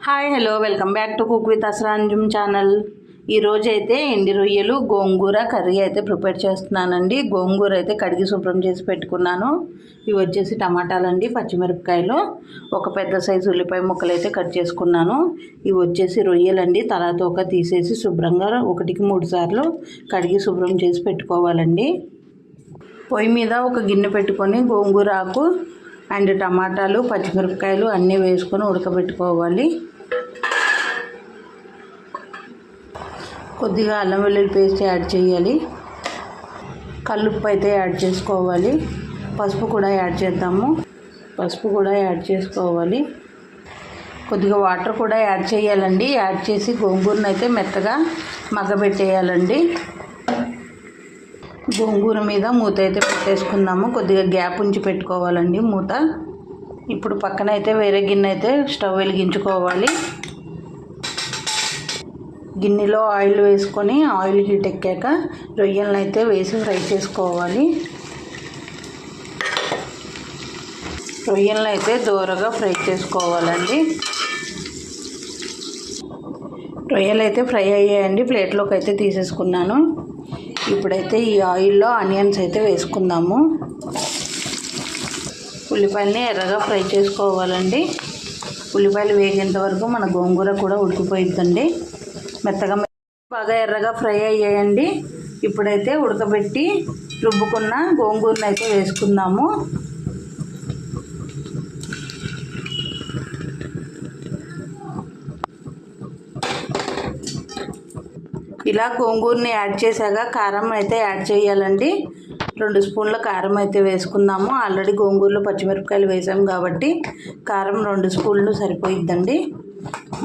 Hi hello welcome back to cook with Asranjum channel. ఈరోజు అయితే ఎండి రొయ్యలు గోంగూర కర్రీ అయితే ప్రిపేర్ చేస్తున్నానండి. గోంగూర అయితే కడిగి శుభ్రం చేసి పెట్టుకున్నాను. ఇవి వచ్చేసి టమాటాలండి, పచ్చిమిరపకాయలు, ఒక పెద్ద సైజు ఉల్లిపాయ ముక్కలు అయితే కట్ చేసుకున్నాను. ఇవి వచ్చేసి రొయ్యలండి, తల తోక తీసేసి శుభ్రంగా 1-3 సార్లు కడిగి శుభ్రం చేసి పెట్టుకోవాలండి. పొయ్యి మీద ఒక గిన్నె పెట్టుకొని గోంగూర ఆకు అండ్ టమాటాలు, పచ్చిమిరపకాయలు అన్నీ వేసుకొని ఉడకబెట్టుకోవాలి. కొద్దిగా అల్లం వెల్లుల్లి పేస్ట్ యాడ్ చేయాలి. కల్లుప్పు అయితే యాడ్ చేసుకోవాలి. పసుపు కూడా యాడ్ చేద్దాము. పసుపు కూడా యాడ్ చేసుకోవాలి. కొద్దిగా వాటర్ కూడా యాడ్ చేయాలండి. యాడ్ చేసి గోంగూరను అయితే మెత్తగా మగ్గబెట్టేయాలండి. గోంగూర మీద మూత అయితే పెట్టేసుకుందాము. కొద్దిగా గ్యాప్ ఉంచి పెట్టుకోవాలండి మూత. ఇప్పుడు పక్కన అయితే వేరే గిన్నె అయితే స్టవ్ వెలిగించుకోవాలి. గిన్నెలో ఆయిల్ వేసుకొని ఆయిల్ హీట్ ఎక్కాక రొయ్యలను అయితే వేసి ఫ్రై చేసుకోవాలి. రొయ్యలను అయితే దూరగా ఫ్రై చేసుకోవాలండి. రొయ్యలు అయితే ఫ్రై అయ్యాయండి. ప్లేట్లోకి అయితే తీసేసుకున్నాను. ఇప్పుడైతే ఈ ఆయిల్లో ఆనియన్స్ అయితే వేసుకుందాము. ఉల్లిపాయలని ఎర్రగా ఫ్రై చేసుకోవాలండి. ఉల్లిపాయలు వేగేంత వరకు మన గోంగూర కూడా ఉడికిపోయిద్దండి. మెత్తగా బాగా ఎర్రగా ఫ్రై అయ్యాయండి. ఇప్పుడైతే ఉడకబెట్టి రుబ్బుకున్న గోంగూరను అయితే వేసుకుందాము. ఇలా గోంగూరని యాడ్ చేశాక కారం అయితే యాడ్ చేయాలండి. 2 స్పూన్ల కారం అయితే వేసుకుందాము. ఆల్రెడీ గోంగూరలో పచ్చిమిరపకాయలు వేసాము కాబట్టి కారం 2 స్పూన్లు సరిపోయిద్దండి.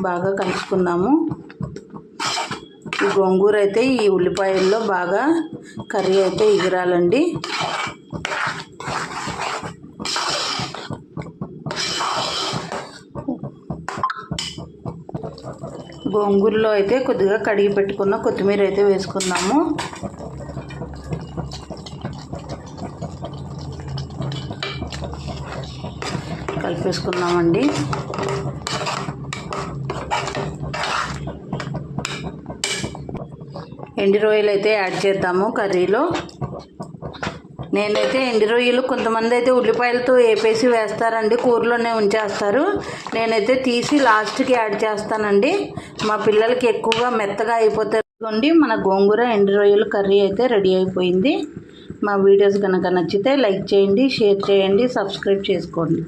బాగా కలుపుకుందాము. ఈ గోంగూర అయితే ఈ ఉల్లిపాయల్లో బాగా కర్రీ అయితే ఎగరాలండి. గోంగూరలో అయితే కొద్దిగా కడిగి పెట్టుకున్న కొత్తిమీర అయితే వేసుకుందాము. కలిపేసుకుందామండి. ఎండి రొయ్యలు అయితే యాడ్ చేద్దాము కర్రీలో. నేనైతే ఎండి రొయ్యలు కొంతమంది అయితే ఉల్లిపాయలతో వేపేసి వేస్తారండి, కూరలోనే ఉంచేస్తారు. నేనైతే తీసి లాస్ట్కి యాడ్ చేస్తానండి. మా పిల్లలకి ఎక్కువగా మెత్తగా అయిపోతుంది. మన గోంగూర ఎండి రొయ్యలు కర్రీ అయితే రెడీ అయిపోయింది. మా వీడియోస్ కనుక నచ్చితే లైక్ చేయండి, షేర్ చేయండి, సబ్స్క్రైబ్ చేసుకోండి.